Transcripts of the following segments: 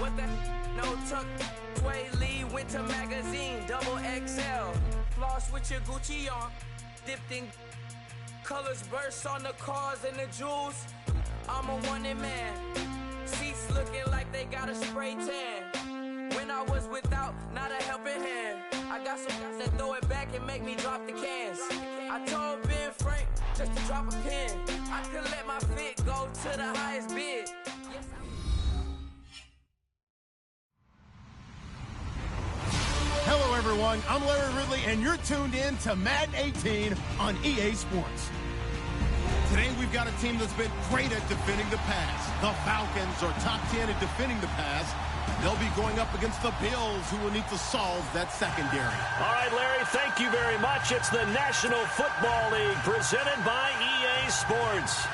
what the no tuck. Sway Lee, winter magazine, double XL. Floss with your Gucci on, dipped in colors, bursts on the cars and the jewels. I'm a one-in man. Seats looking like they got a spray tan. When I was without, not a helping hand. I got some guys that throw it back and make me drop the cans. I told Ben Frank just to drop a pin. I could let my fit go to the highest bid. Yes, Hello, everyone. I'm Larry Ridley, and you're tuned in to Madden 18 on EA Sports. Today, we've got a team that's been great at defending the pass. The Falcons are top 10 at defending the pass. They'll be going up against the Bills, who will need to solve that secondary. All right, Larry, thank you very much. It's the National Football League presented by EA Sports.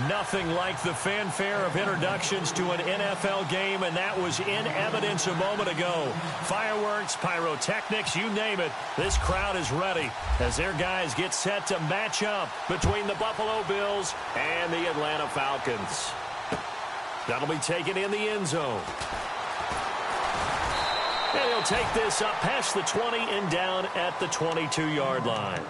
Nothing like the fanfare of introductions to an NFL game, and that was in evidence a moment ago. Fireworks, pyrotechnics, you name it. This crowd is ready as their guys get set to match up between the Buffalo Bills and the Atlanta Falcons. That'll be taken in the end zone. And he'll take this up past the 20 and down at the 22-yard line.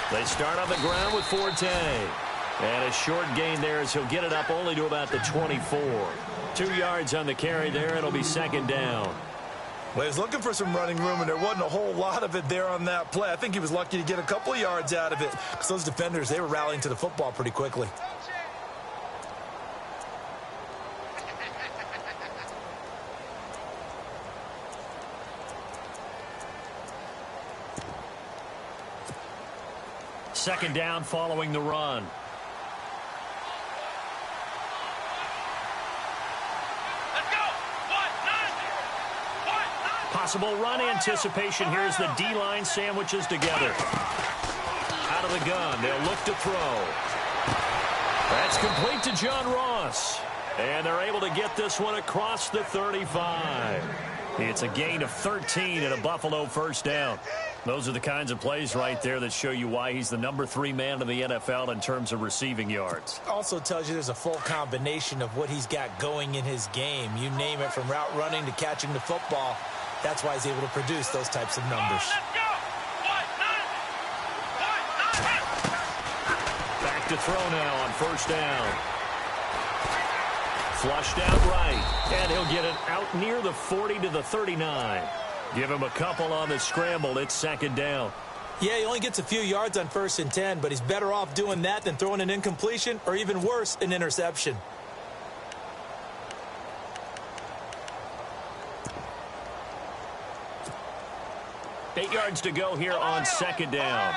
They start on the ground with Forte. And a short gain there as he'll get it up only to about the 24. 2 yards on the carry there. It'll be second down. Well, he was looking for some running room, and there wasn't a whole lot of it there on that play. I think he was lucky to get a couple of yards out of it because those defenders, they were rallying to the football pretty quickly. Second down following the run. Let's go. Possible run anticipation. Here's the D-line sandwiches together. Out of the gun. They'll look to throw. That's complete to John Ross. And they're able to get this one across the 35. It's a gain of 13 and a Buffalo first down. Those are the kinds of plays right there that show you why he's the number 3 man in the NFL in terms of receiving yards. Also tells you there's a full combination of what he's got going in his game. You name it, from route running to catching the football. That's why he's able to produce those types of numbers. Back to throw now on first down. Flushed out right, and he'll get it out near the 40 to the 39. Give him a couple on the scramble. It's second down. Yeah, he only gets a few yards on 1st and 10, but he's better off doing that than throwing an incompletion or, even worse, an interception. Eight yards to go here on second down.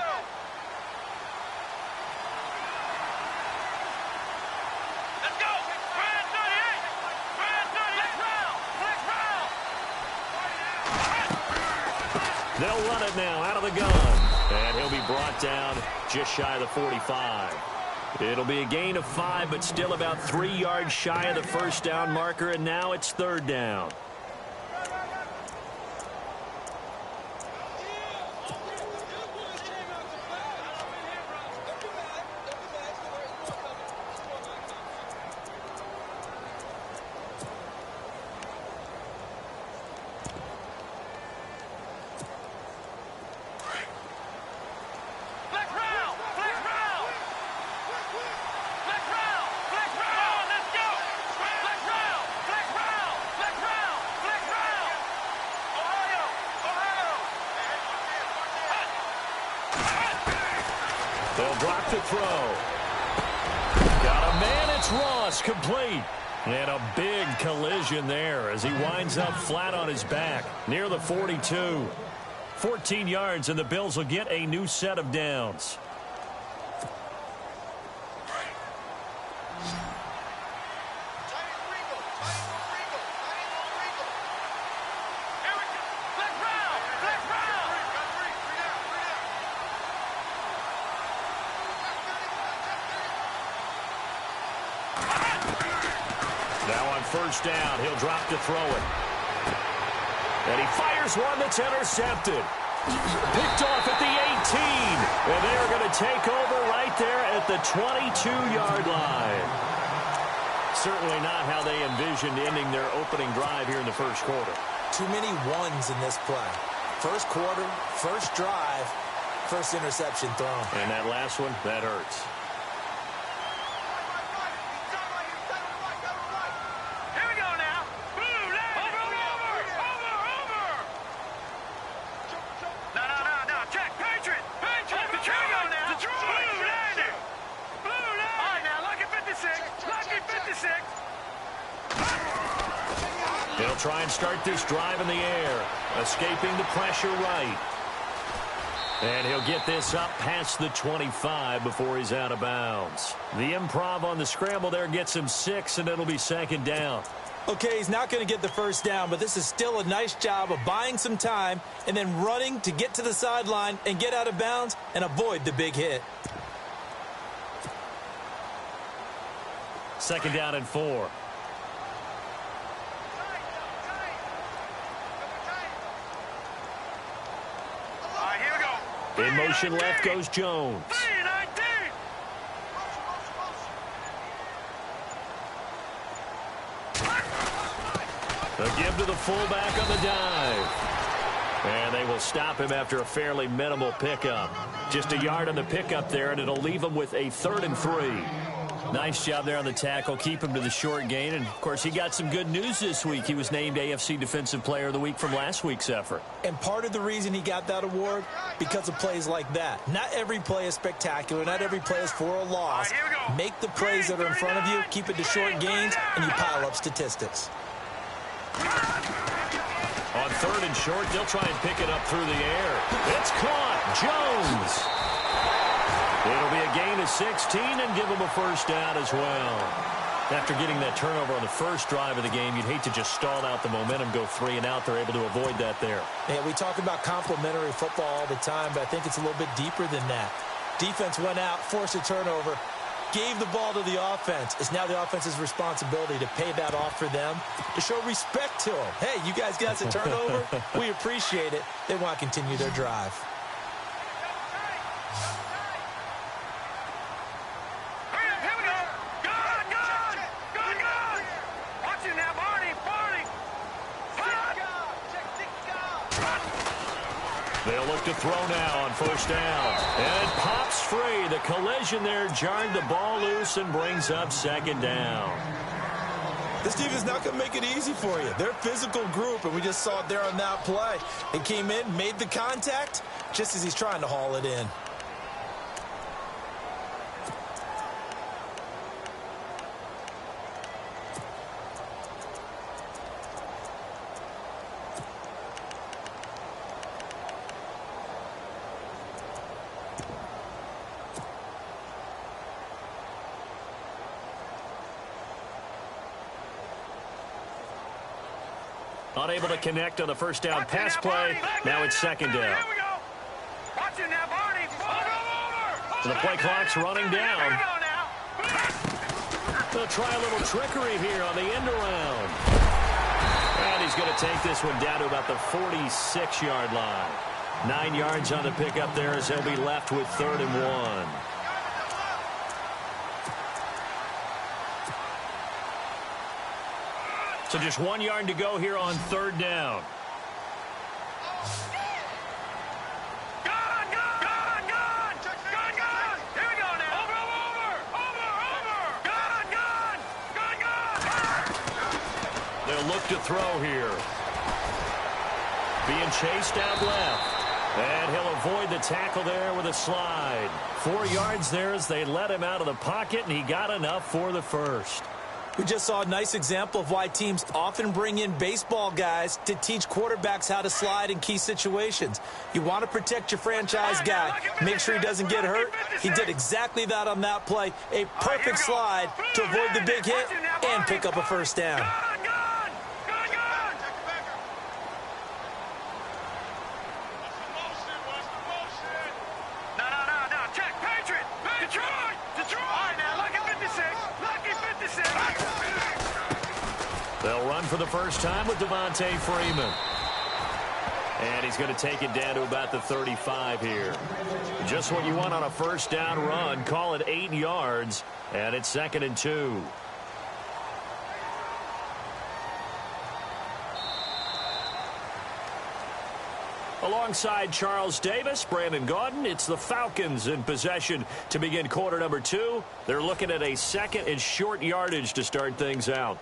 They'll run it now out of the gun. And he'll be brought down just shy of the 45. It'll be a gain of 5, but still about 3 yards shy of the first down marker, and now it's third down. They'll drop to throw. Got a man, it's Ross, complete. And a big collision there as he winds up flat on his back near the 42. 14 yards, and the Bills will get a new set of downs. Now on first down, he'll drop to throw it. And he fires one that's intercepted. Picked off at the 18. And they are going to take over right there at the 22-yard line. Certainly not how they envisioned ending their opening drive here in the first quarter. Too many ones in this play. First quarter, first drive, first interception thrown. And that last one, that hurts. They'll try and start this drive in the air, escaping the pressure right. And he'll get this up past the 25 before he's out of bounds. The improv on the scramble there gets him 6, and it'll be second down. Okay, he's not going to get the first down, but this is still a nice job of buying some time and then running to get to the sideline and get out of bounds and avoid the big hit. Second down and 4. In motion left goes Jones. A give to the fullback on the dive. And they will stop him after a fairly minimal pickup. Just a yard on the pickup there, and it'll leave him with a 3rd and 3. Nice job there on the tackle. Keep him to the short gain. And, of course, he got some good news this week. He was named AFC Defensive Player of the Week from last week's effort. And part of the reason he got that award, because of plays like that. Not every play is spectacular. Not every play is for a loss. Make the plays that are in front of you, keep it to short gains, and you pile up statistics. On 3rd and short, they'll try and pick it up through the air. It's caught. Jones. It'll be a gain of 16 and give him a first down as well. After getting that turnover on the first drive of the game, you'd hate to just stall out the momentum, go 3 and out. They're able to avoid that there. Yeah, we talk about complementary football all the time, but I think it's a little bit deeper than that. Defense went out, forced a turnover, gave the ball to the offense. It's now the offense's responsibility to pay that off for them, to show respect to them. Hey, you guys got a turnover? We appreciate it. They want to continue their drive. They'll look to throw now on first down. And it pops free. The collision there jarred the ball loose and brings up second down. This team is not going to make it easy for you. They're a physical group, and we just saw it there on that play. It came in, made the contact, just as he's trying to haul it in. Unable to connect on the first down pass play. Now it's second down. The play clock's running down. They'll try a little trickery here on the end around. And he's going to take this one down to about the 46-yard line. 9 yards on the pickup there as he'll be left with 3rd and 1. So just 1 yard to go here on 3rd down. They'll look to throw here. Being chased out left. And he'll avoid the tackle there with a slide. 4 yards there as they let him out of the pocket, and he got enough for the first. We just saw a nice example of why teams often bring in baseball guys to teach quarterbacks how to slide in key situations. You want to protect your franchise guy. Make sure he doesn't get hurt. He did exactly that on that play. A perfect slide to avoid the big hit and pick up a first down. They'll run for the first time with Devontae Freeman. And he's going to take it down to about the 35 here. Just what you want on a first down run. Call it 8 yards. And it's 2nd and 2. Alongside Charles Davis, Brandon Gaudin, it's the Falcons in possession to begin quarter number 2. They're looking at a 2nd and short yardage to start things out.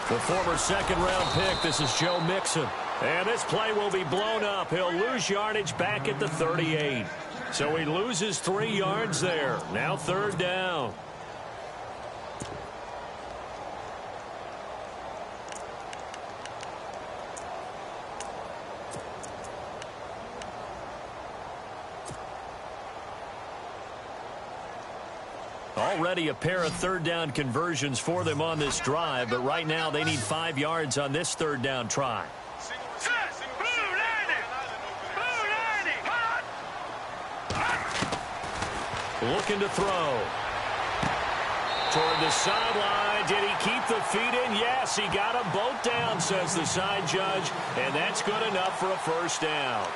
The former second-round pick, this is Joe Mixon. And this play will be blown up. He'll lose yardage back at the 38. So he loses 3 yards there. Now 3rd down. Already a pair of 3rd down conversions for them on this drive, but right now they need 5 yards on this 3rd down try. Looking to throw. Toward the sideline. Did he keep the feet in? Yes, he got them both down, says the side judge, and that's good enough for a first down.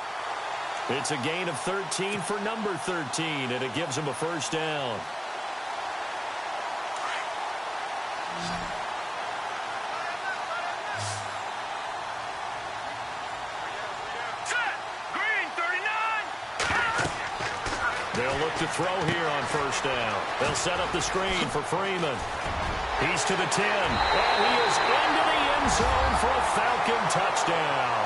It's a gain of 13 for number 13, and it gives him a first down. They'll look to throw here on first down. They'll set up the screen for Freeman. He's to the 10. And he is into the end zone for a Falcon touchdown.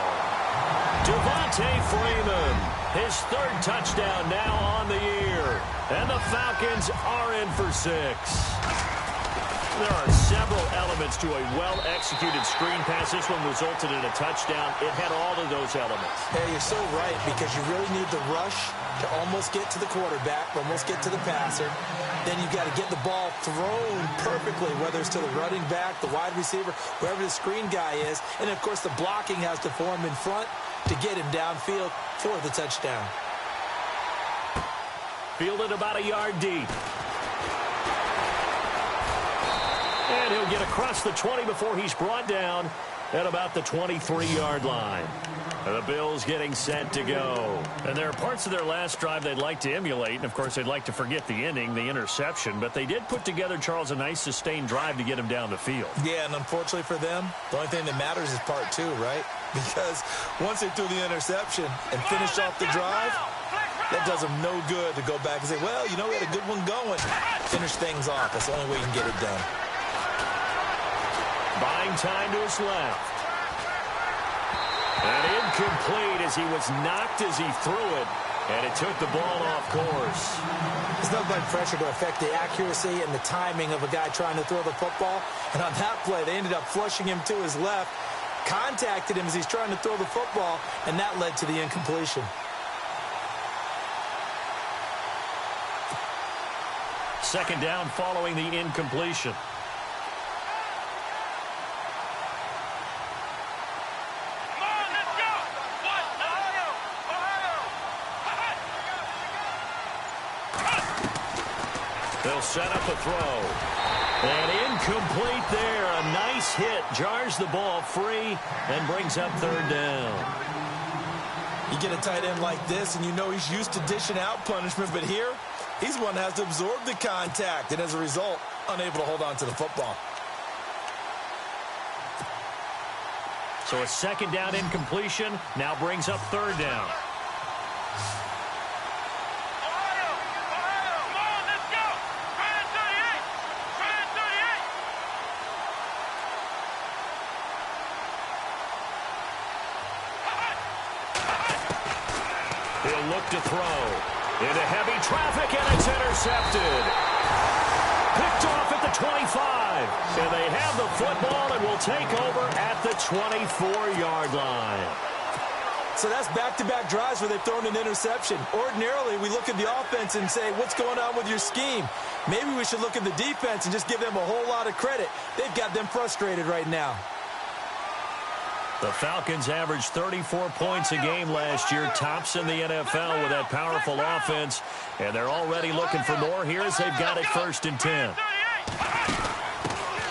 Devontae Freeman, his 3rd touchdown now on the year. And the Falcons are in for 6. There are several elements to a well-executed screen pass. This one resulted in a touchdown. It had all of those elements. Hey, you're so right, because you really need the rush to almost get to the quarterback, almost get to the passer. Then you've got to get the ball thrown perfectly, whether it's to the running back, the wide receiver, wherever the screen guy is. And, of course, the blocking has to form in front to get him downfield for the touchdown. Fielded about a yard deep. And he'll get across the 20 before he's brought down at about the 23-yard line. The Bills getting set to go. And there are parts of their last drive they'd like to emulate. And, of course, they'd like to forget the ending, the interception. But they did put together, Charles, a nice sustained drive to get him down the field. Yeah, and unfortunately for them, the only thing that matters is part 2, right? Because once they threw the interception and finished off the drive, that does them no good to go back and say, well, you know, we had a good one going. Finish things off. That's the only way you can get it done. Buying time to his left. And incomplete as he was knocked as he threw it. And it took the ball off course. There's nothing like pressure to affect the accuracy and the timing of a guy trying to throw the football. And on that play, they ended up flushing him to his left, contacted him as he's trying to throw the football, and that led to the incompletion. Second down following the incompletion. They'll set up a throw. And incomplete there. A nice hit. Jars the ball free and brings up 3rd down. You get a tight end like this, and you know he's used to dishing out punishment, but here, he's the one that has to absorb the contact. And as a result, unable to hold on to the football. So a second down incompletion now brings up third down. He'll look to throw. Into heavy traffic, and it's intercepted. Picked off at the 25. And they have the football and will take over at the 24-yard line. So that's back-to-back drives where they've thrown an interception. Ordinarily, we look at the offense and say, what's going on with your scheme? Maybe we should look at the defense and just give them a whole lot of credit. They've got them frustrated right now. The Falcons averaged 34 points a game last year, tops in the NFL with that powerful offense. And they're already looking for more here as they've got it 1st and 10.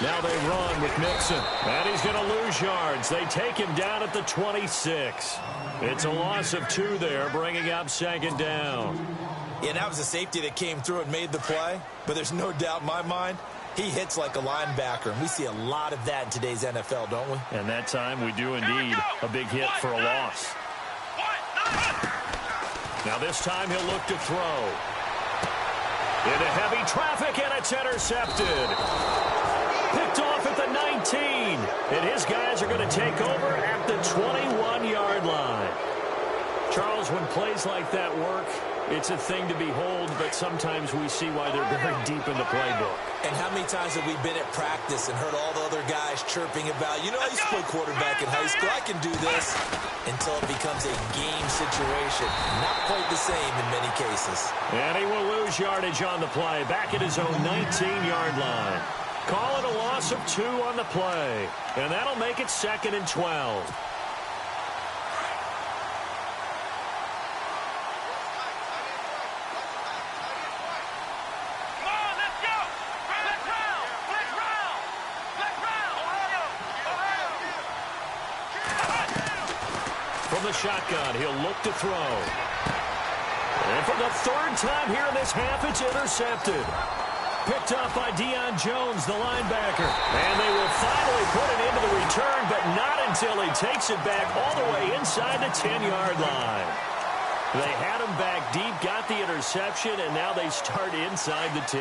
Now they run with Mixon. And he's going to lose yards. They take him down at the 26. It's a loss of 2 there, bringing up 2nd down. Yeah, that was a safety that came through and made the play. But there's no doubt in my mind, he hits like a linebacker. And we see a lot of that in today's NFL, don't we? And that time we do indeed a big hit for a loss. Now this time he'll look to throw. Into heavy traffic, and it's intercepted. Picked off at the 19. And his guys are going to take over at the 21-yard line. Charles, when plays like that work, it's a thing to behold, but sometimes we see why they're very deep in the playbook. And how many times have we been at practice and heard all the other guys chirping about, you know, I used to play quarterback in high school, I can do this, until it becomes a game situation. Not quite the same in many cases. And he will lose yardage on the play, back at his own 19-yard line. Call it a loss of 2 on the play, and that'll make it 2nd and 12. From the shotgun, he'll look to throw. And for the 3rd time here in this half, it's intercepted. Picked up by Deion Jones, the linebacker. And they will finally put it into the return, but not until he takes it back all the way inside the 10-yard line. They had him back deep, got the interception, and now they start inside the 10.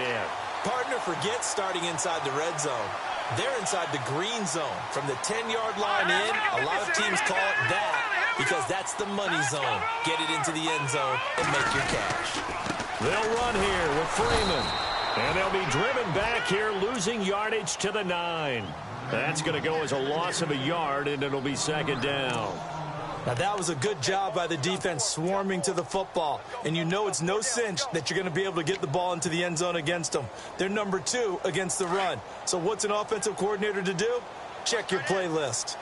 Partner, forget starting inside the red zone. They're inside the green zone. From the 10-yard line in, a lot of teams call it that because that's the money zone. Get it into the end zone and make your cash. They'll run here with Freeman. And they'll be driven back here, losing yardage to the 9. That's going to go as a loss of a yard, and it'll be 2nd down. Now, that was a good job by the defense swarming to the football. And you know it's no cinch that you're going to be able to get the ball into the end zone against them. They're number 2 against the run. So what's an offensive coordinator to do? Check your playlist.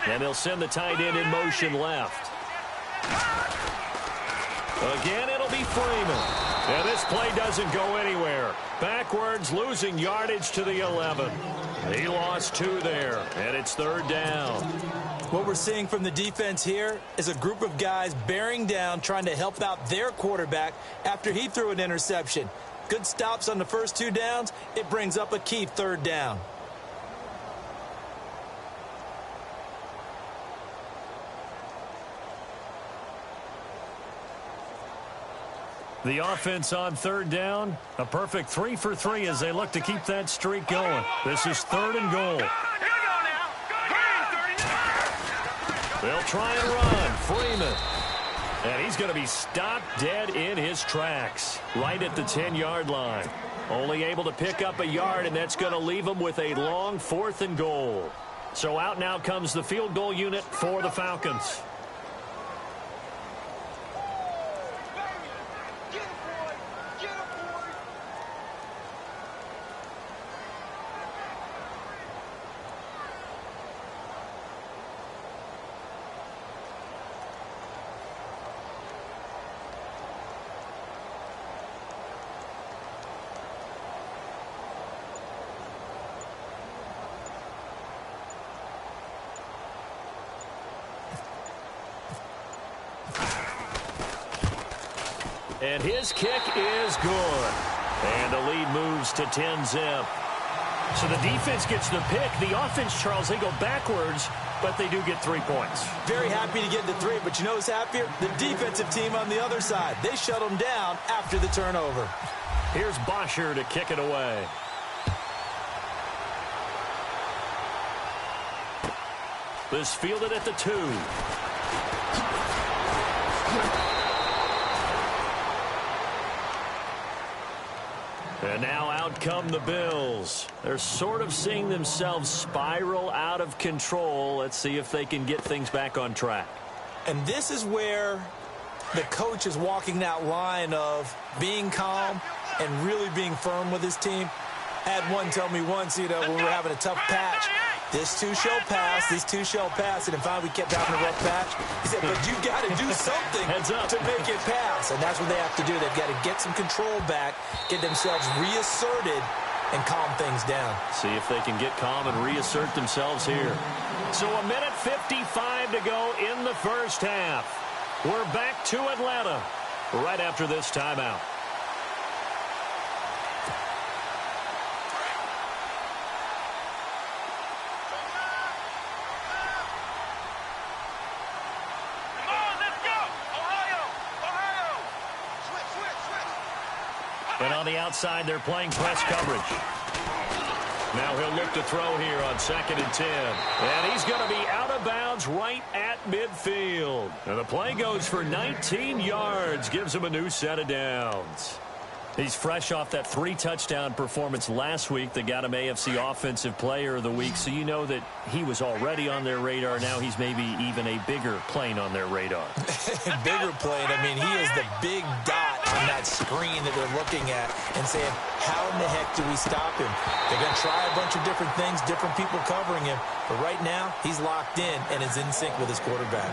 And they'll send the tight end in motion left. Again, it'll be Freeman. And this play doesn't go anywhere. Backwards, losing yardage to the 11. He lost 2 there, and it's 3rd down. What we're seeing from the defense here is a group of guys bearing down, trying to help out their quarterback after he threw an interception. Good stops on the first 2 downs. It brings up a key 3rd down. The offense on 3rd down, a perfect 3 for 3 as they look to keep that streak going. This is 3rd and goal. They'll try and run. Freeman. And he's going to be stopped dead in his tracks right at the 10-yard line. Only able to pick up a yard, and that's going to leave him with a long 4th and goal. So out now comes the field goal unit for the Falcons. And his kick is good. And the lead moves to 10-zip. So the defense gets the pick. The offense, Charles, they go backwards, but they do get 3 points. Very happy to get to 3, but you know who's happier? The defensive team on the other side. They shut them down after the turnover. Here's Bosher to kick it away. This fielded at the 2. And now out come the Bills. They're sort of seeing themselves spiral out of control. Let's see if they can get things back on track. And this is where the coach is walking that line of being calm and really being firm with his team. Had one tell me once, when we were having a tough patch, this two shall pass, and then finally we kept having a rough patch. He said, but you got to do something to make it pass. And that's what they have to do. They've got to get some control back, get themselves reasserted, and calm things down. See if they can get calm and reassert themselves here. So 1:55 to go in the first half. We're back to Atlanta right after this timeout. And on the outside, they're playing press coverage. Now he'll look to throw here on 2nd and 10. And he's going to be out of bounds right at midfield. And the play goes for 19 yards, gives him a new set of downs. He's fresh off that 3-touchdown performance last week that got him AFC Offensive Player of the Week. So you know that he was already on their radar. Now he's maybe even a bigger plane on their radar. Bigger plane. I mean, he is the big dot on that screen that they're looking at and saying, how in the heck do we stop him? They're going to try a bunch of different things, different people covering him. But right now, he's locked in and is in sync with his quarterback.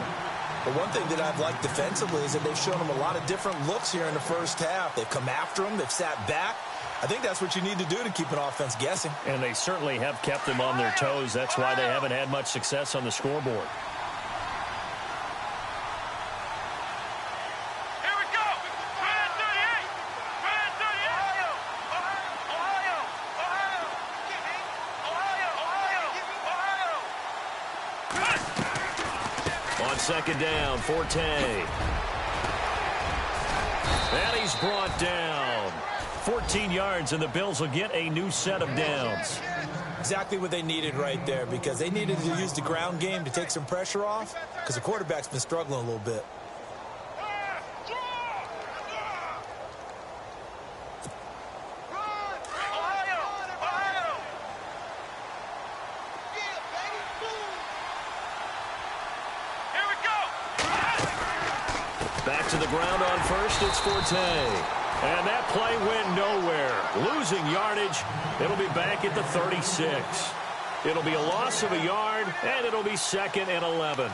But one thing that I've liked defensively is that they've shown him a lot of different looks here in the first half. They've come after him. They've sat back. I think that's what you need to do to keep an offense guessing. And they certainly have kept them on their toes. That's why they haven't had much success on the scoreboard. Here we go. Brand 38. Brand 38. Ohio. On 2nd down, Forte. And he's brought down. 14 yards, and the Bills will get a new set of downs. Exactly what they needed right there, because they needed to use the ground game to take some pressure off, because the quarterback's been struggling a little bit. Back to the ground on first, it's Forte. And that play went nowhere. Losing yardage. It'll be back at the 36. It'll be a loss of a yard, and it'll be 2nd and 11.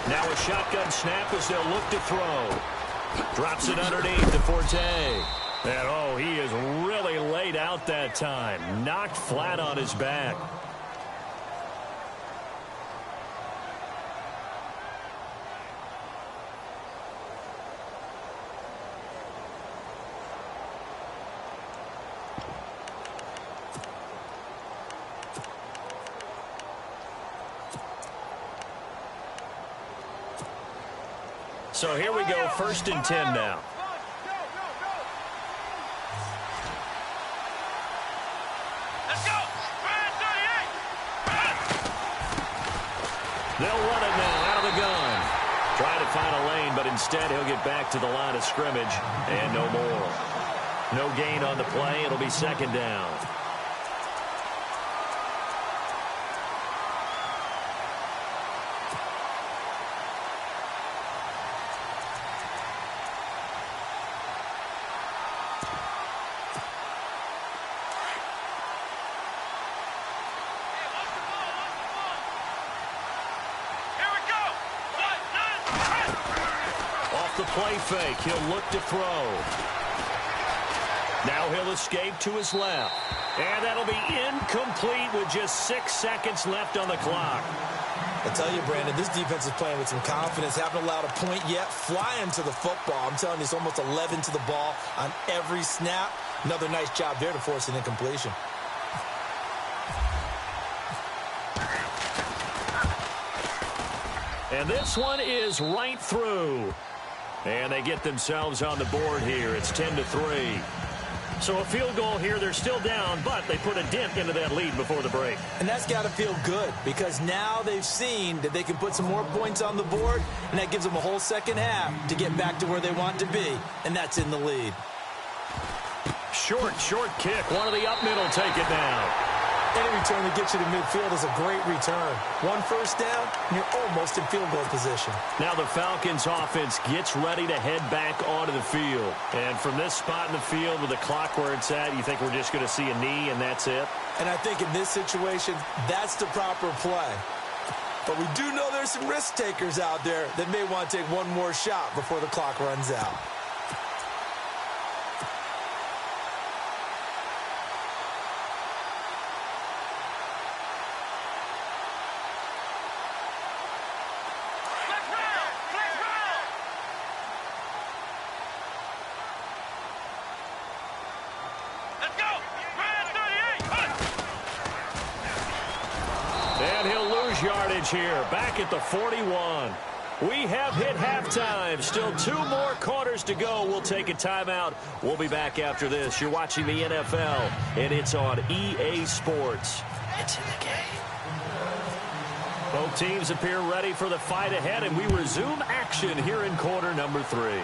Now a shotgun snap as they'll look to throw. Drops it underneath to Forte. And, oh, he is really laid out that time. Knocked flat on his back. So here we go, 1st and 10 now. Let's go. Brand 38. They'll run it now out of the gun. Trying to find a lane, but instead he'll get back to the line of scrimmage and no more. No gain on the play. It'll be 2nd down. off the play fake. He'll look to throw. Now he'll escape to his left. And that'll be incomplete with just 6 seconds left on the clock. I tell you, Brandon, this defense is playing with some confidence. Haven't allowed a point yet. Flying to the football. I'm telling you, it's almost 11 to the ball on every snap. Another nice job there to force an incompletion. And this one is right through. And they get themselves on the board here. It's 10-3. So a field goal here, they're still down, but they put a dent into that lead before the break. And that's got to feel good because now they've seen that they can put some more points on the board, and that gives them a whole second half to get back to where they want to be, and that's in the lead. Short kick. One of the up middle take it now. Any return that gets you to midfield is a great return. One first down, and you're almost in field goal position. Now the Falcons offense gets ready to head back onto the field. And from this spot in the field with the clock where it's at, you think we're just going to see a knee and that's it? And I think in this situation, that's the proper play. But we do know there's some risk takers out there that may want to take one more shot before the clock runs out. Yardage here, back at the 41. We have hit halftime. Still 2 more quarters to go. We'll take a timeout. We'll be back after this. You're watching the NFL, and it's on EA Sports. It's in the game. Both teams appear ready for the fight ahead, and we resume action here in quarter number 3.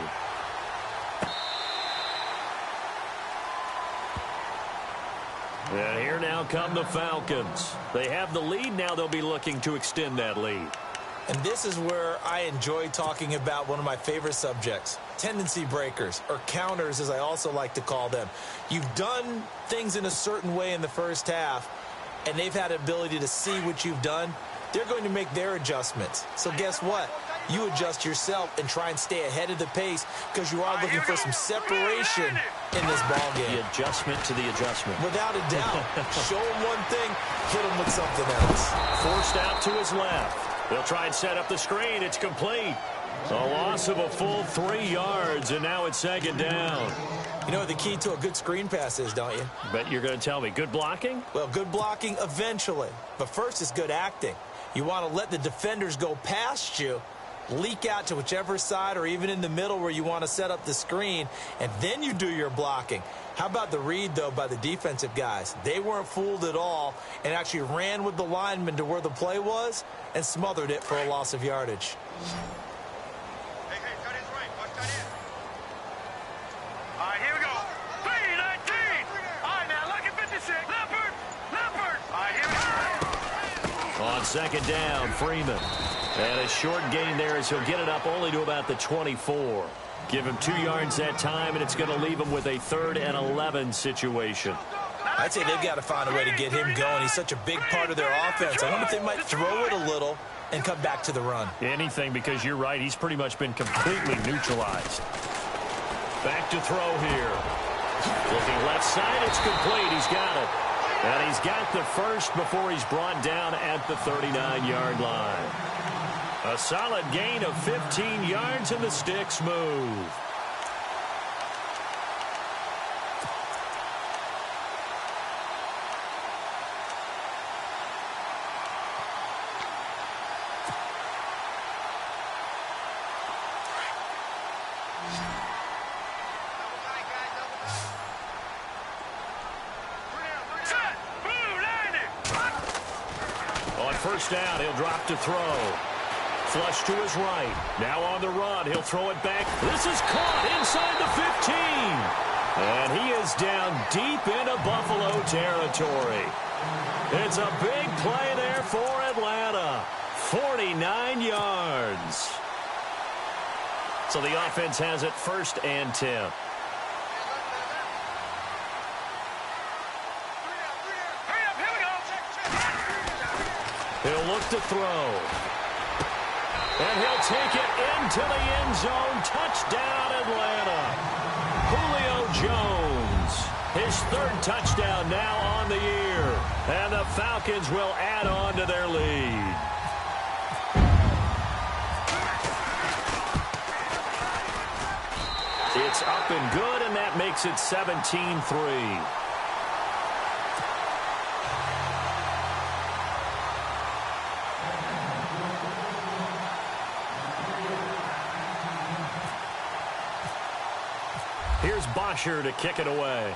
And here now come the Falcons. They have the lead. Now they'll be looking to extend that lead. And this is where I enjoy talking about one of my favorite subjects, tendency breakers, or counters as I also like to call them. You've done things in a certain way in the first half, and they've had the ability to see what you've done. They're going to make their adjustments. So guess what? You adjust yourself and try and stay ahead of the pace because you are looking for some separation in this ball game. The adjustment to the adjustment. Without a doubt. Show him one thing, hit him with something else. Forced out to his left. They'll try and set up the screen. It's complete. A loss of a full 3 yards, and now it's second down. You know what the key to a good screen pass is, don't you? Bet you're going to tell me. Good blocking? Well, good blocking eventually. But first is good acting. You want to let the defenders go past you, leak out to whichever side or even in the middle where you want to set up the screen, and then you do your blocking. How about the read, though, by the defensive guys? They weren't fooled at all and actually ran with the lineman to where the play was and smothered it for a loss of yardage. Hey, cut his right. Watch that in. All right, here we go. 3-19. All right, now, look at 56. Leopard. All right, here we go. On second down, Freeman. And a short gain there as he'll get it up only to about the 24. Give him 2 yards that time, and it's going to leave him with a 3rd and 11 situation. I'd say they've got to find a way to get him going. He's such a big part of their offense. I wonder if they might throw it a little and come back to the run. Anything, because you're right. He's pretty much been completely neutralized. Back to throw here. Looking left side, it's complete. He's got it. And he's got the first before he's brought down at the 39-yard line. A solid gain of 15 yards, and the sticks move. On first down, he'll drop to throw. Flush to his right. Now on the run. He'll throw it back. This is caught inside the 15. And he is down deep into Buffalo territory. It's a big play there for Atlanta. 49 yards. So the offense has it 1st and 10. He'll look to throw. And he'll take it into the end zone. Touchdown, Atlanta. Julio Jones, his third touchdown now on the year. And the Falcons will add on to their lead. It's up and good, and that makes it 17-3. Here's Bosher to kick it away.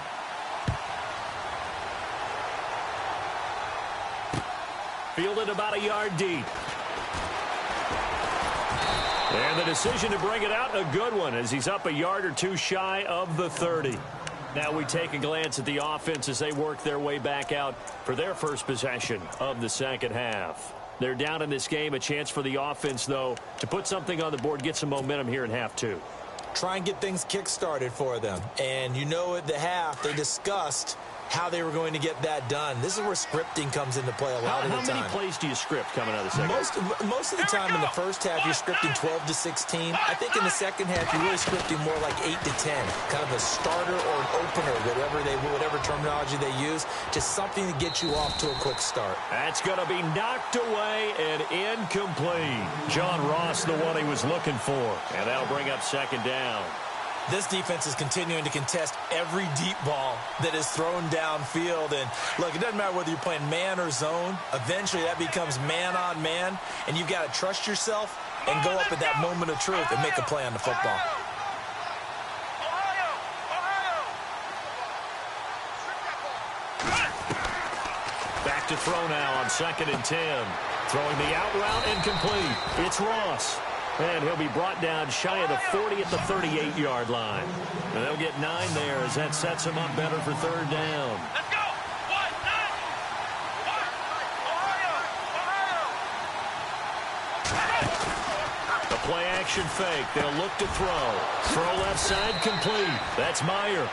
Fielded about a yard deep. And the decision to bring it out, a good one, as he's up a yard or two shy of the 30. Now we take a glance at the offense as they work their way back out for their first possession of the second half. They're down in this game. A chance for the offense, though, to put something on the board, get some momentum here in half two. Try and get things kick-started for them. And you know at the half, they discussed how they were going to get that done. This is where scripting comes into play a lot of the time. How many plays do you script coming out of the second half? Most of the time in the first half, you're scripting 12 to 16. I think in the second half, you're really scripting more like 8 to 10. Kind of a starter or an opener, whatever terminology they use. Just something to get you off to a quick start. That's going to be knocked away and incomplete. John Ross, the one he was looking for. And that'll bring up second down. This defense is continuing to contest every deep ball that is thrown downfield. And, look, it doesn't matter whether you're playing man or zone. Eventually, that becomes man-on-man, and you've got to trust yourself and go up at that moment of truth and make a play on the football. Back to throw now on 2nd and 10. Throwing the out route incomplete. It's Ross. And he'll be brought down shy of the 40 at the 38-yard line. And they'll get 9 there as that sets him up better for third down. Let's go! The play-action fake. They'll look to throw. Throw left side complete. That's Meyer.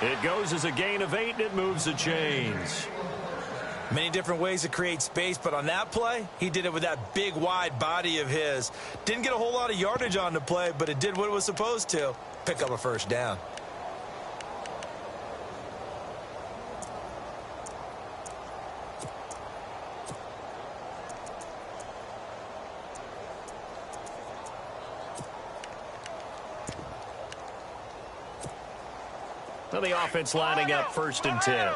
It goes as a gain of 8, and it moves the chains. Many different ways to create space, but on that play, he did it with that big, wide body of his. Didn't get a whole lot of yardage on the play, but it did what it was supposed to. Pick up a first down. Well, the offense lining up 1st and 10.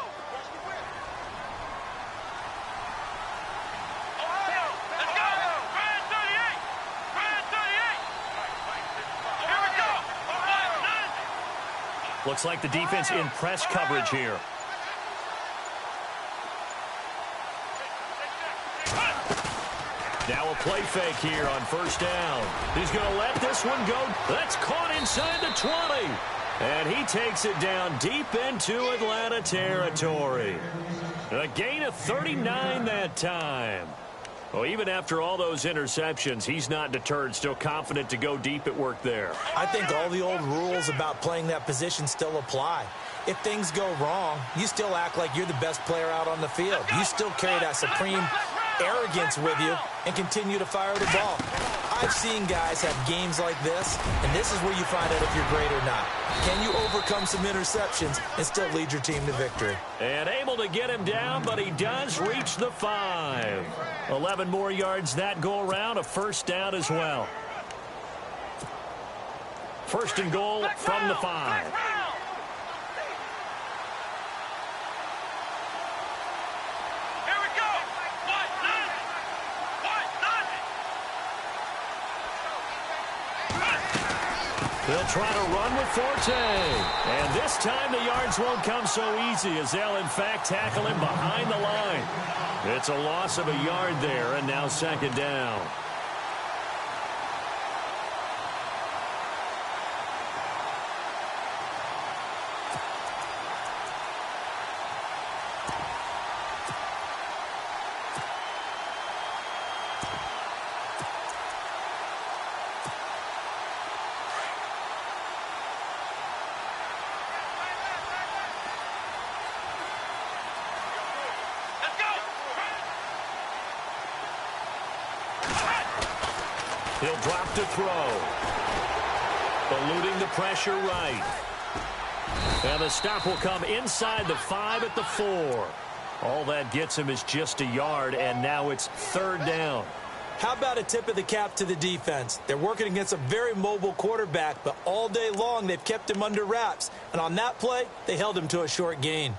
Looks like the defense in press coverage here. Now a play fake here on 1st down. He's going to let this one go. That's caught inside the 20. And he takes it down deep into Atlanta territory. A gain of 39 that time. Well, even after all those interceptions, he's not deterred, still confident to go deep at work there. I think all the old rules about playing that position still apply. If things go wrong, you still act like you're the best player out on the field. You still carry that supreme arrogance with you and continue to fire the ball. I've seen guys have games like this, and this is where you find out if you're great or not. Can you overcome some interceptions and still lead your team to victory? And able to get him down, but he does reach the 5. 11 more yards that go around, a first down as well. 1st and goal from the 5. They'll try to run with Forte. And this time the yards won't come so easy as they'll, in fact, tackle him behind the line. It's a loss of a yard there, and now 2nd down. He'll drop to throw. Eluding the pressure right. And the stop will come inside the 5 at the 4. All that gets him is just a yard, and now it's 3rd down. How about a tip of the cap to the defense? They're working against a very mobile quarterback, but all day long they've kept him under wraps. And on that play, they held him to a short gain.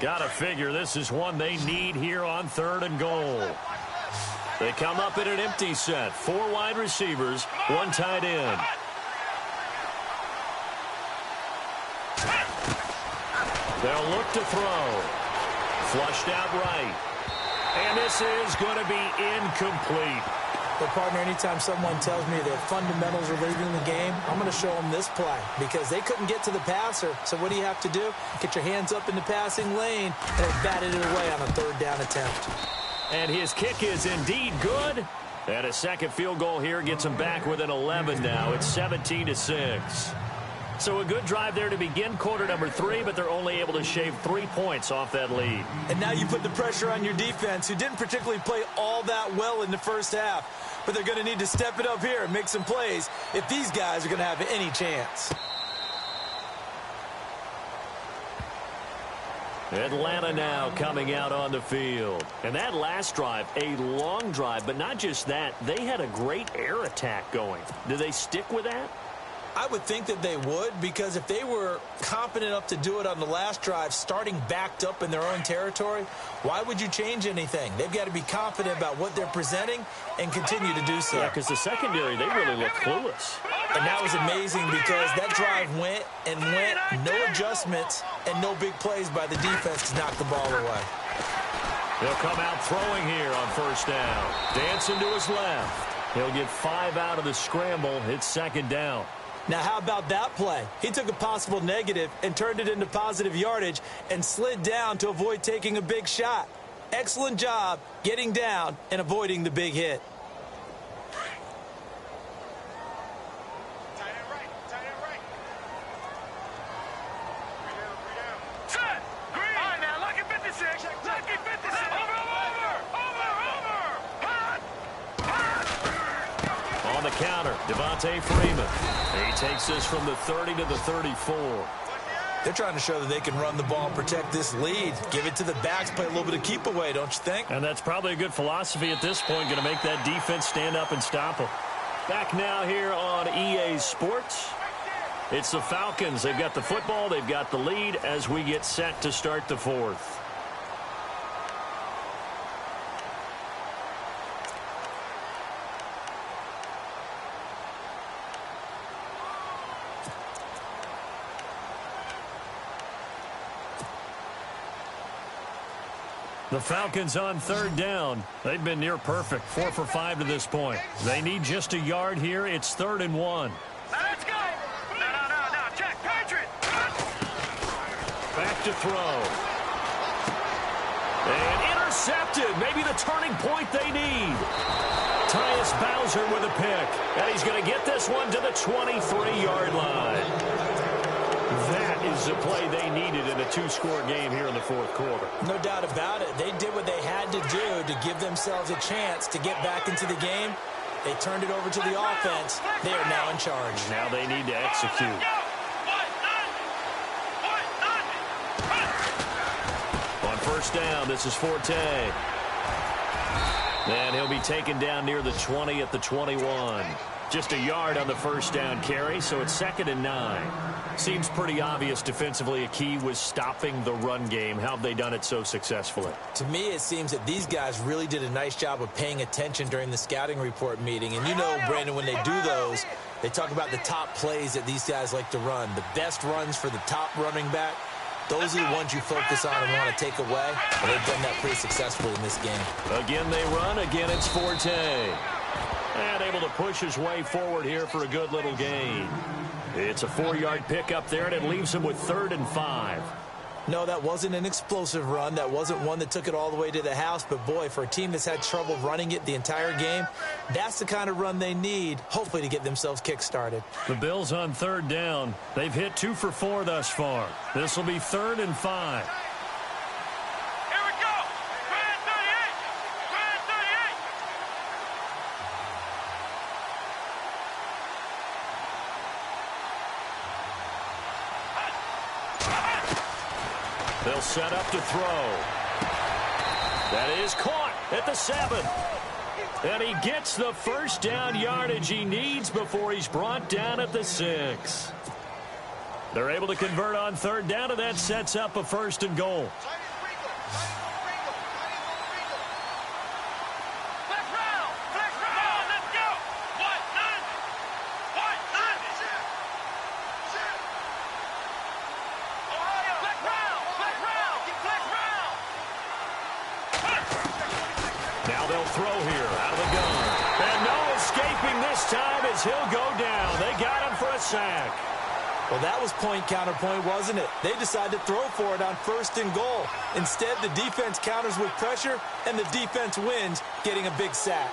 Gotta figure this is one they need here on 3rd and goal. They come up in an empty set. 4 wide receivers, 1 tight end. They'll look to throw. Flushed out right. And this is going to be incomplete. But, partner, anytime someone tells me that fundamentals are leaving the game, I'm going to show them this play because they couldn't get to the passer. So what do you have to do? Get your hands up in the passing lane, and they batted it away on a 3rd down attempt. And his kick is indeed good. And a second field goal here gets him back within 11 now. It's 17-6. So a good drive there to begin quarter number 3, but they're only able to shave 3 points off that lead. And now you put the pressure on your defense, who didn't particularly play all that well in the first half. But they're going to need to step it up here and make some plays if these guys are going to have any chance. Atlanta now coming out on the field. And that last drive, a long drive, but not just that. They had a great air attack going. Do they stick with that? I would think that they would, because if they were competent enough to do it on the last drive, starting backed up in their own territory, why would you change anything? They've got to be confident about what they're presenting and continue to do so. Yeah, because the secondary, they really look clueless. And that was amazing because that drive went and went, no adjustments and no big plays by the defense to knock the ball away. He'll come out throwing here on 1st down. Dancing to his left. He'll get 5 out of the scramble. It's 2nd down. Now, how about that play? He took a possible negative and turned it into positive yardage and slid down to avoid taking a big shot. Excellent job getting down and avoiding the big hit. Tight end right. Tight end right. 3 down. Set. Green. All right, now, lucky 56. Lucky 56. Over. Hot. On the counter, Devontae Freeman. He takes this from the 30 to the 34. They're trying to show that they can run the ball and protect this lead. Give it to the backs, play a little bit of keep away, don't you think? And that's probably a good philosophy at this point, going to make that defense stand up and stop them. Back now here on EA Sports. It's the Falcons. They've got the football. They've got the lead as we get set to start the 4th. The Falcons on 3rd down. They've been near perfect, 4 for 5 to this point. They need just a yard here. It's 3rd and 1. Let's go. No. Check. Patriot. Back to throw. And intercepted. Maybe the turning point they need. Tyus Bowser with a pick. And he's going to get this one to the 23-yard line. That is the play they needed in a 2-score game here in the 4th quarter. No doubt about it. They did what they had to do to give themselves a chance to get back into the game. They turned it over to the offense. They are now in charge. Now they need to execute. On 1st down, this is Forte. And he'll be taken down near the 20 at the 21. Just a yard on the 1st down carry, so it's 2nd and 9. Seems pretty obvious defensively a key was stopping the run game. How have they done it so successfully? To me, it seems that these guys really did a nice job of paying attention during the scouting report meeting. And you know, Brandon, when they do those, they talk about the top plays that these guys like to run. The best runs for the top running back, those are the ones you focus on and want to take away. And they've done that pretty successfully in this game. Again, they run. Again, it's Forte. And able to push his way forward here for a good little gain. It's a 4-yard pickup there, and it leaves him with 3rd and 5. No, that wasn't an explosive run. That wasn't one that took it all the way to the house. But, boy, for a team that's had trouble running it the entire game, that's the kind of run they need, hopefully, to get themselves kick-started. The Bills on 3rd down. They've hit 2 for 4 thus far. This will be 3rd and 5. They'll set up to throw. That is caught at the 7. And he gets the first down yardage he needs before he's brought down at the 6. They're able to convert on third down, and that sets up a 1st and goal. Now they'll throw here out of the gun. And no escaping this time as he'll go down. They got him for a sack. Well, that was point counterpoint, wasn't it? They decided to throw for it on 1st and goal. Instead, the defense counters with pressure, and the defense wins, getting a big sack.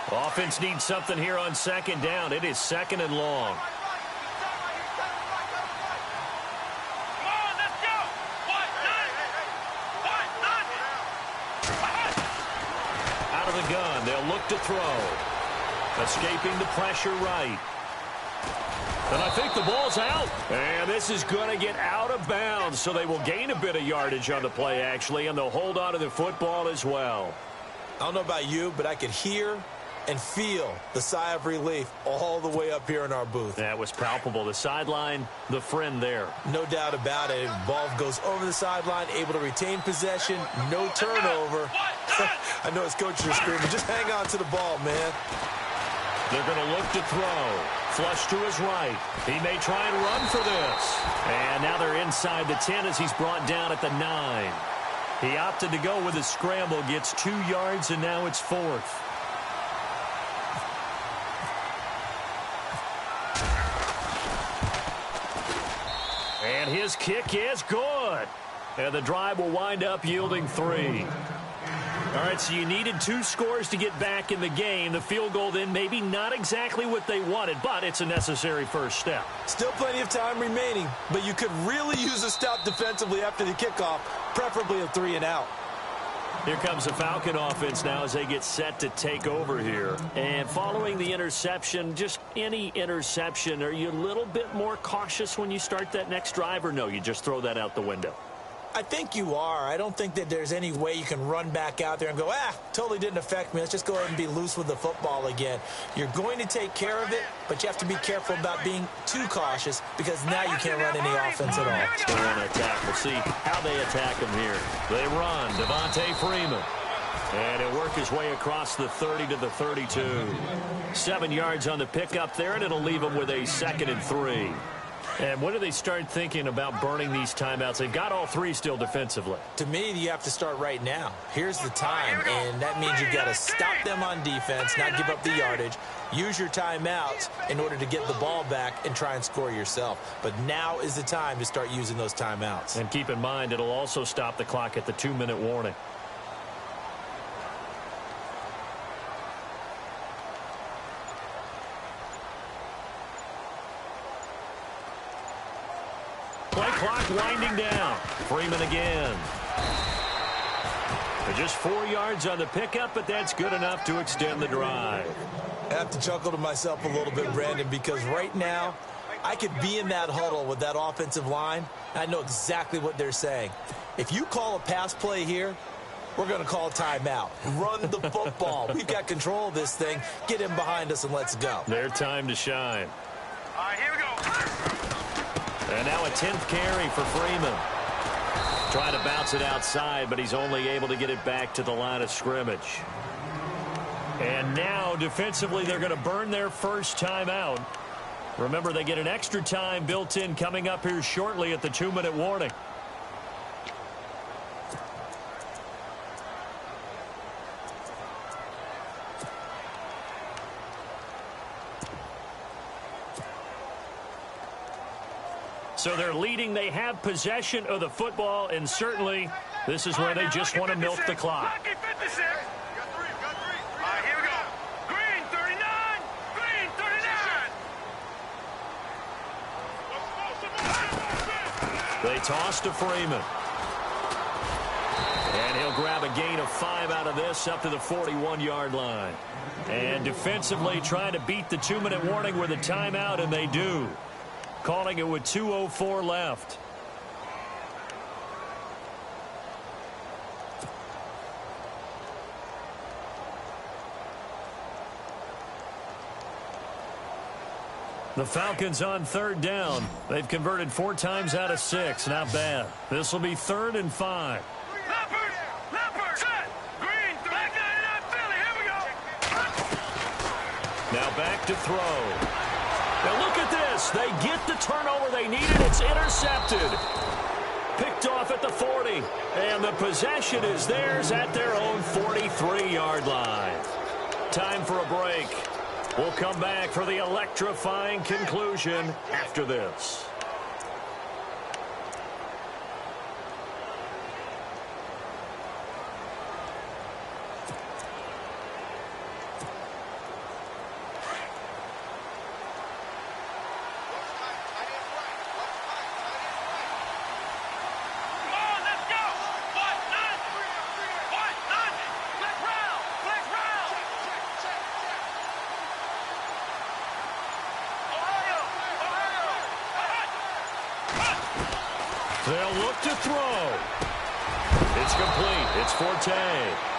Offense needs something here on 2nd down. It is 2nd and long. The gun. They'll look to throw. Escaping the pressure right. And I think the ball's out. And this is going to get out of bounds, so they will gain a bit of yardage on the play, actually, and they'll hold on to the football as well. I don't know about you, but I could hear and feel the sigh of relief all the way up here in our booth. That was palpable. The sideline, the friend there. No doubt about it. Ball goes over the sideline, able to retain possession, no turnover. I know his coaches are screaming, just hang on to the ball, man. They're going to look to throw. Flush to his right. He may try and run for this. And now they're inside the 10 as he's brought down at the 9. He opted to go with a scramble, gets 2 yards, and now it's 4th. And his kick is good. And the drive will wind up yielding 3. All right, so you needed 2 scores to get back in the game. The field goal then maybe not exactly what they wanted, but it's a necessary first step. Still plenty of time remaining, but you could really use a stop defensively after the kickoff, preferably a 3 and out. Here comes the Falcon offense now as they get set to take over here. And following the interception, just any interception, are you a little bit more cautious when you start that next drive, or no, you just throw that out the window? I think you are. I don't think that there's any way you can run back out there and go, totally didn't affect me. Let's just go ahead and be loose with the football again. You're going to take care of it, but you have to be careful about being too cautious because now you can't run any offense at all. Still want to attack. We'll see how they attack him here. They run. Devontae Freeman. And he'll work his way across the 30 to the 32. 7 yards on the pickup there, and it'll leave him with a 2nd and 3. And when do they start thinking about burning these timeouts? They've got all 3 still defensively. To me, you have to start right now. Here's the time, and that means you've got to stop them on defense, not give up the yardage, use your timeouts in order to get the ball back and try and score yourself. But now is the time to start using those timeouts. And keep in mind, it'll also stop the clock at the 2-minute warning. Play clock winding down. Freeman again. Just 4 yards on the pickup, but that's good enough to extend the drive. I have to chuckle to myself a little bit, Brandon, because right now I could be in that huddle with that offensive line. I know exactly what they're saying. If you call a pass play here, we're going to call a timeout. Run the football. We've got control of this thing. Get him behind us and let's go. Their time to shine. All right, here we go. And now a 10th carry for Freeman. Trying to bounce it outside, but he's only able to get it back to the line of scrimmage. And now, defensively, they're going to burn their first timeout. Remember, they get an extra time built in coming up here shortly at the 2-minute warning. So they're leading. They have possession of the football, and certainly this is where they just want to milk the clock. All right, here we go. Green, 39. Green, 39. They toss to Freeman. And he'll grab a gain of 5 out of this up to the 41-yard line. And defensively trying to beat the 2-minute warning with a timeout, and they do. Calling it with 2:04 left. The Falcons on 3rd down. They've converted 4 times out of 6. Not bad. This will be 3rd and 5. Leopard, set, green, back 99 Philly, here we go. Now back to throw. Now look at this. They get the turnover they needed. It's intercepted. Picked off at the 40. And the possession is theirs at their own 43-yard line. Time for a break. We'll come back for the electrifying conclusion after this. They'll look to throw. It's complete. It's Forte.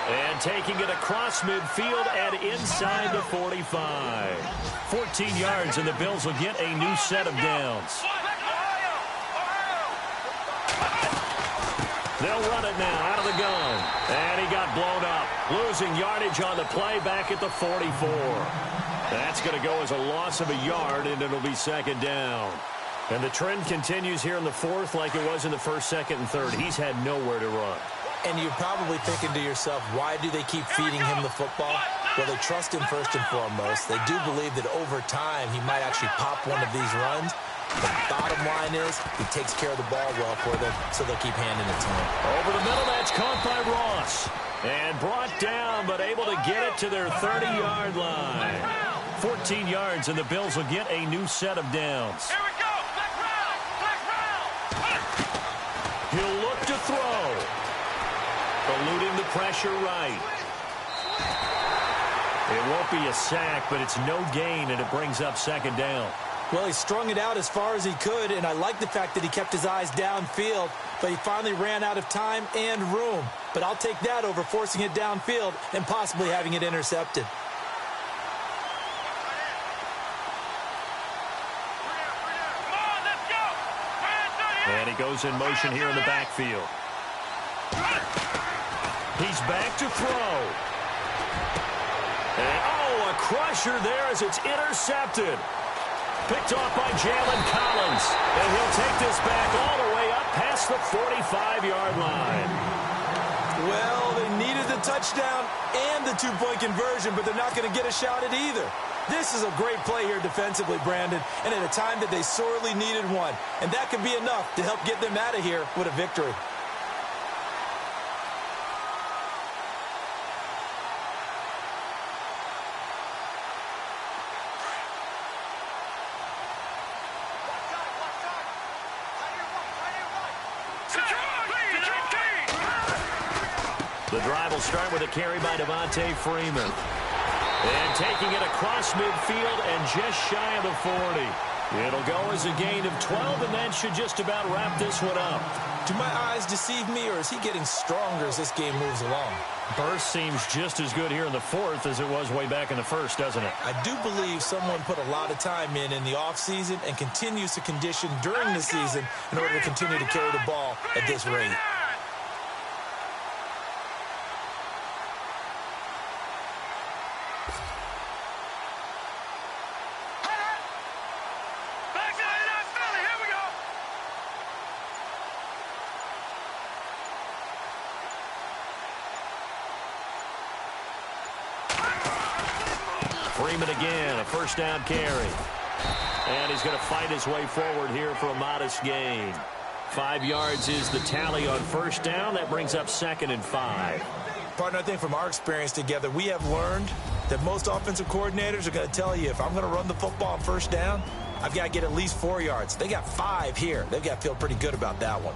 And taking it across midfield and inside the 45. 14 yards, and the Bills will get a new set of downs. They'll run it now out of the gun. And he got blown up. Losing yardage on the play back at the 44. That's going to go as a loss of a yard, and it'll be 2nd down. And the trend continues here in the 4th like it was in the 1st, 2nd, and 3rd. He's had nowhere to run. And you're probably thinking to yourself, why do they keep feeding him the football? Well, they trust him first and foremost. They do believe that over time he might actually pop one of these runs. The bottom line is he takes care of the ball well for them, so they'll keep handing it to him. Over the middle, that's caught by Ross. And brought down, but able to get it to their 30-yard line. 14 yards, and the Bills will get a new set of downs. Here we go. He'll look to throw. Eluding the pressure right. It won't be a sack, but it's no gain, and it brings up 2nd down. Well, he strung it out as far as he could, and I like the fact that he kept his eyes downfield, but he finally ran out of time and room. But I'll take that over forcing it downfield and possibly having it intercepted. And he goes in motion here in the backfield. He's back to throw. And, oh, a crusher there as it's intercepted. Picked off by Jalen Collins. And he'll take this back all the way up past the 45-yard line. Well, they needed the touchdown and the 2-point conversion, but they're not going to get a shot at either. This is a great play here defensively, Brandon, and at a time that they sorely needed one. And that could be enough to help get them out of here with a victory. The drive will start with a carry by Devontae Freeman. And taking it across midfield and just shy of the 40. It'll go as a gain of 12, and that should just about wrap this one up. Do my eyes deceive me, or is he getting stronger as this game moves along? Burst seems just as good here in the 4th as it was way back in the 1st, doesn't it? I do believe someone put a lot of time in the offseason and continues to condition during the season in order to continue to carry the ball at this rate. Freeman again, a 1st down carry. And he's going to fight his way forward here for a modest gain. 5 yards is the tally on 1st down. That brings up 2nd and 5. Partner, I think from our experience together, we have learned that most offensive coordinators are going to tell you, if I'm going to run the football on 1st down, I've got to get at least 4 yards. They got 5 here. They've got to feel pretty good about that one.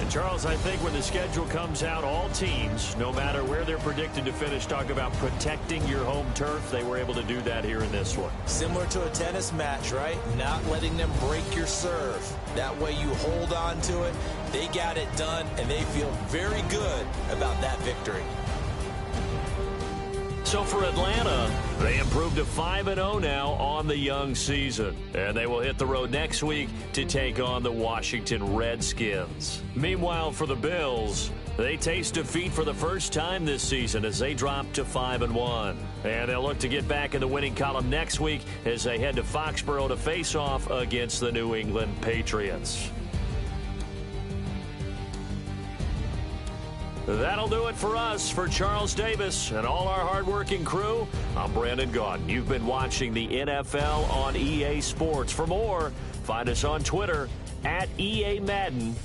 And Charles, I think when the schedule comes out, all teams, no matter where they're predicted to finish, talk about protecting your home turf. They were able to do that here in this one. Similar to a tennis match, right? Not letting them break your serve. That way you hold on to it. They got it done, and they feel very good about that victory. So for Atlanta, they improved to 5-0 now on the young season. And they will hit the road next week to take on the Washington Redskins. Meanwhile, for the Bills, they taste defeat for the first time this season as they drop to 5-1. And they'll look to get back in the winning column next week as they head to Foxborough to face off against the New England Patriots. That'll do it for us. For Charles Davis and all our hardworking crew, I'm Brandon Gaudin. You've been watching the NFL on EA Sports. For more, find us on Twitter @EA Madden.